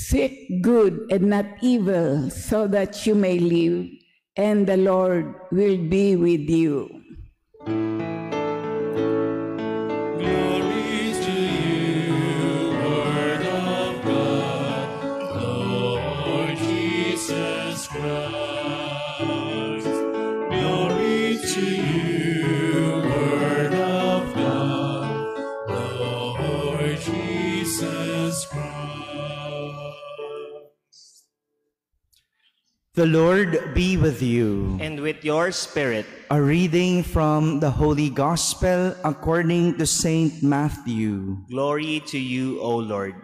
Seek good and not evil, so that you may live, and the Lord will be with you. Glory to you, Word of God, Lord Jesus Christ. Glory to you, Word of God, Lord Jesus Christ. The Lord be with you. And with your spirit. A reading from the Holy Gospel according to Saint Matthew. Glory to you, O Lord.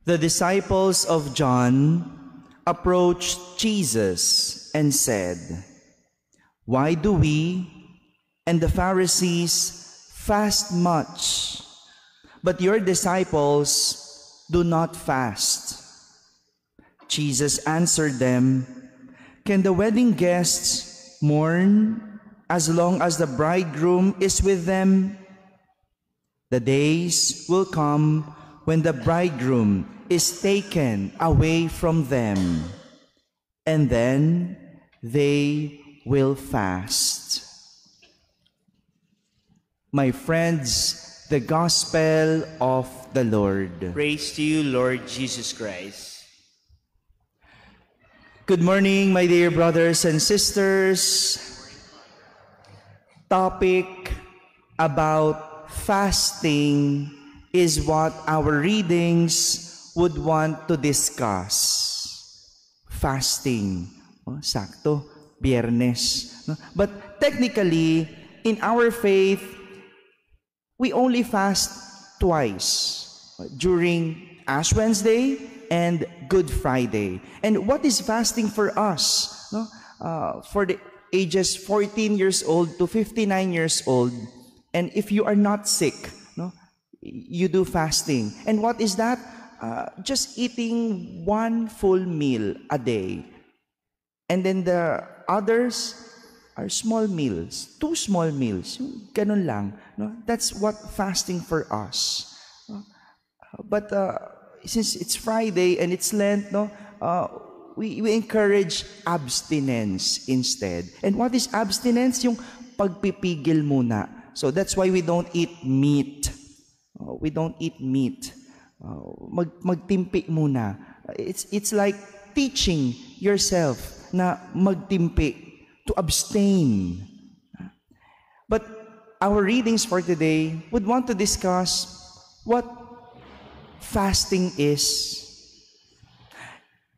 The disciples of John approached Jesus and said, "Why do we and the Pharisees fast much, but your disciples do not fast?" Jesus answered them, "Can the wedding guests mourn as long as the bridegroom is with them? The days will come when the bridegroom is taken away from them, and then they will fast." My friends, the Gospel of the Lord. Praise to you, Lord Jesus Christ. Good morning, my dear brothers and sisters. Topic about fasting is what our readings would want to discuss. Fasting. Oh, sakto, Biyernes. No? But technically, in our faith, we only fast twice, during Ash Wednesday and Good Friday. And what is fasting for us? No? For the ages 14 years old to 59 years old, and if you are not sick, no, you do fasting. And what is that? Just eating one full meal a day. And then the others are small meals, 2 small meals, ganun lang. No? That's what fasting for us. But since it's Friday and it's Lent, no, we encourage abstinence instead. And what is abstinence? Yung pagpipigil muna. So that's why we don't eat meat. We don't eat meat. Magtimpi muna. It's like teaching yourself na magtimpi, to abstain. But our readings for today would want to discuss what fasting is.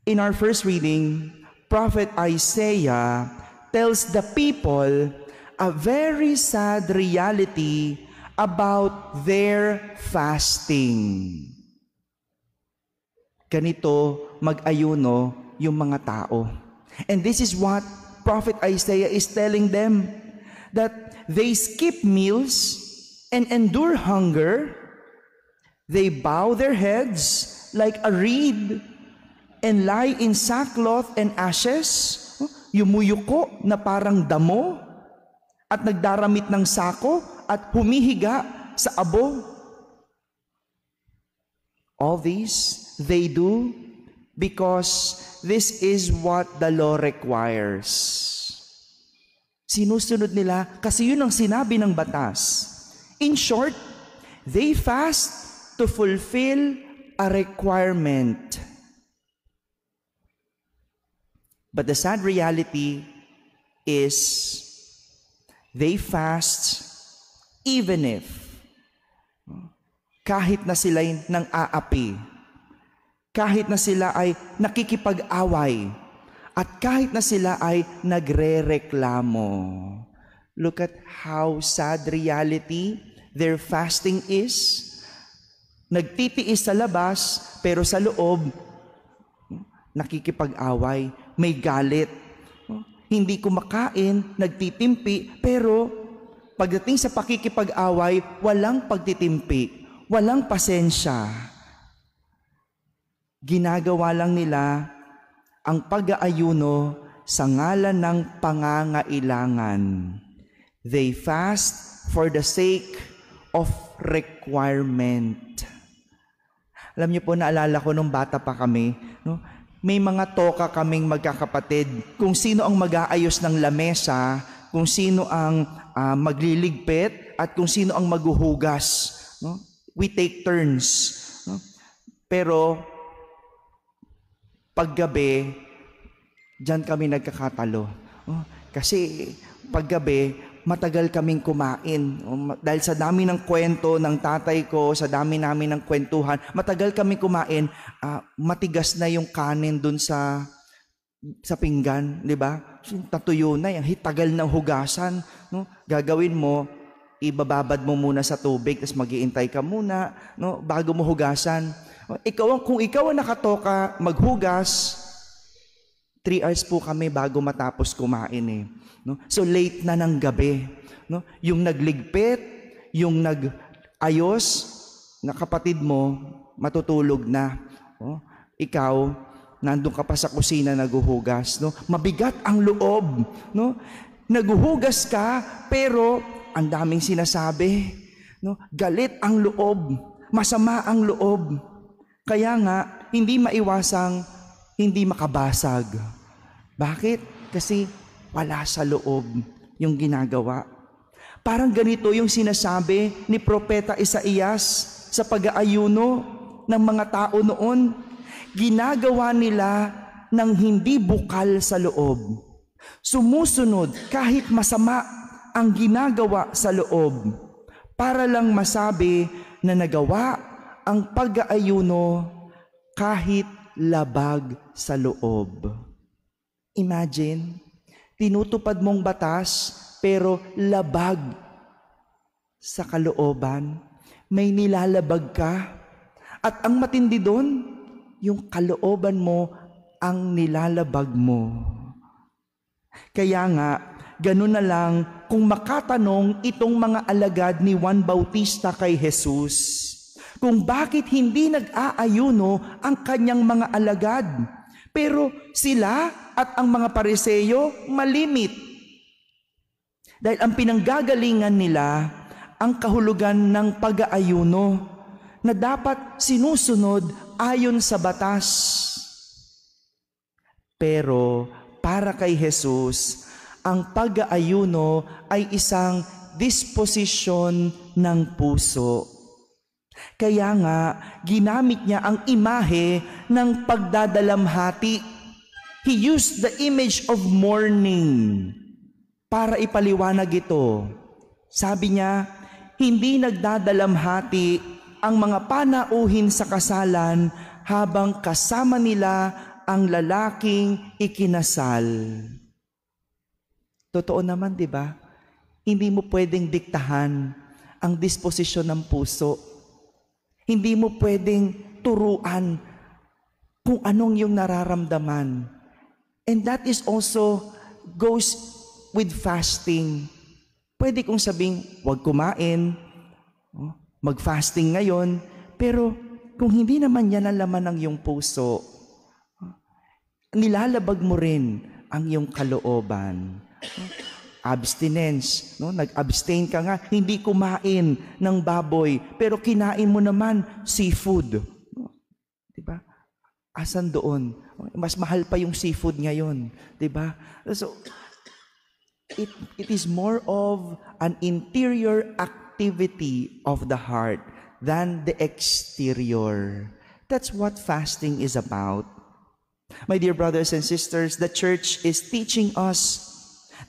In our first reading, Prophet Isaiah tells the people a very sad reality about their fasting. Ganito mag-ayuno yung mga tao. And this is what Prophet Isaiah is telling them, that they skip meals and endure hunger. They bow their heads like a reed and lie in sackcloth and ashes. Yumuyuko na parang damo at nagdaramit ng sako at humihiga sa abo. All these they do because this is what the law requires. Sinusunod nila kasi yun ang sinabi ng batas. In short, they fast to fulfill a requirement. But the sad reality is they fast even if kahit na sila'y nang aapi, kahit na sila ay nakikipag-away, at kahit na sila ay nagre-reklamo. Look at how sad reality their fasting is. Nagtitiis sa labas, pero sa loob, nakikipag-away, may galit. Hindi kumakain, nagtitimpi, pero pagdating sa pakikipag-away, walang pagtitimpi, walang pasensya. Ginagawa lang nila ang pag-aayuno sa ngalan ng pangangailangan. They fast for the sake of requirement. Alam niyo po, naalala ko nung bata pa kami, no? May mga toka kaming magkakapatid. Kung sino ang mag-aayos ng lamesa, kung sino ang magliligpit, at kung sino ang maghuhugas. No? We take turns. No? Pero, paggabi, diyan kami nagkakatalo. No? Kasi, paggabi, matagal kaming kumain. Dahil sa dami ng kwento ng tatay ko, sa dami namin ng kwentuhan, matagal kaming kumain, matigas na yung kanin dun sa pinggan, di ba? Tatuyo na, yung tagal ng hugasan. No? Gagawin mo, ibababad mo muna sa tubig, tapos mag-iintay ka muna, no? Bago mo hugasan. Kung ikaw ang nakatoka maghugas, 3 hours po kami bago matapos kumain eh. No? So late na ng gabi. No? Yung nagligpit, yung nag-ayos, na kapatid mo, matutulog na. Oh? Ikaw, nandun ka pa sa kusina naghuhugas. No? Mabigat ang loob. No? Naghuhugas ka, pero ang daming sinasabi. No? Galit ang loob. Masama ang loob. Kaya nga, hindi maiwasang hindi makabasag. Bakit? Kasi wala sa loob yung ginagawa. Parang ganito yung sinasabi ni Propeta Isaías sa pag-aayuno ng mga tao noon. Ginagawa nila ng hindi bukal sa loob. Sumusunod kahit masama ang ginagawa sa loob para lang masabi na nagawa ang pag-aayuno kahit labag sa loob. Imagine, tinutupad mong batas pero labag sa kalooban. May nilalabag ka. At ang matindi doon, yung kalooban mo ang nilalabag mo. Kaya nga, ganun na lang kung makatanong itong mga alagad ni Juan Bautista kay Jesus, kung bakit hindi nag-aayuno ang kanyang mga alagad. Pero sila at ang mga Pariseo malimit. Dahil ang pinanggagalingan nila ang kahulugan ng pag-aayuno na dapat sinusunod ayon sa batas. Pero para kay Jesus, ang pag-aayuno ay isang disposisyon ng puso. Kaya nga, ginamit niya ang imahe ng pagdadalamhati. He used the image of mourning para ipaliwanag ito. Sabi niya, hindi nagdadalamhati ang mga panauhin sa kasalan habang kasama nila ang lalaking ikinasal. Totoo naman, di ba? Hindi mo pwedeng diktahan ang disposisyon ng puso. Hindi mo pwedeng turuan kung anong yung nararamdaman. And that is also goes with fasting. Pwede kong sabing, huwag kumain, mag-fasting ngayon, pero kung hindi naman yan ang laman ng iyong puso, nilalabag mo rin ang iyong kalooban. Abstinence, no? Nag-abstain ka nga, hindi kumain ng baboy, pero kinain mo naman seafood. No? Diba? Asan doon? Mas mahal pa yung seafood ngayon. Diba? So, it is more of an interior activity of the heart than the exterior. That's what fasting is about. My dear brothers and sisters, the church is teaching us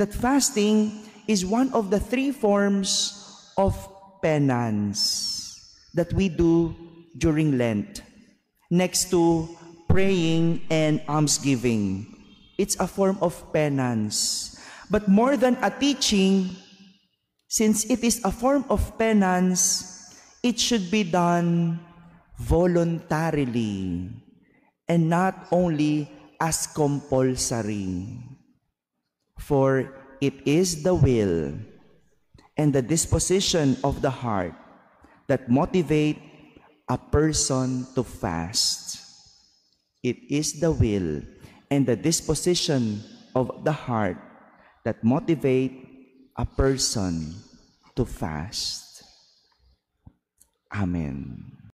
that fasting is one of the 3 forms of penance that we do during Lent, next to praying and almsgiving. It's a form of penance. But more than a teaching, since it is a form of penance, it should be done voluntarily and not only as compulsory. For it is the will and the disposition of the heart that motivate a person to fast. It is the will and the disposition of the heart that motivate a person to fast. Amen.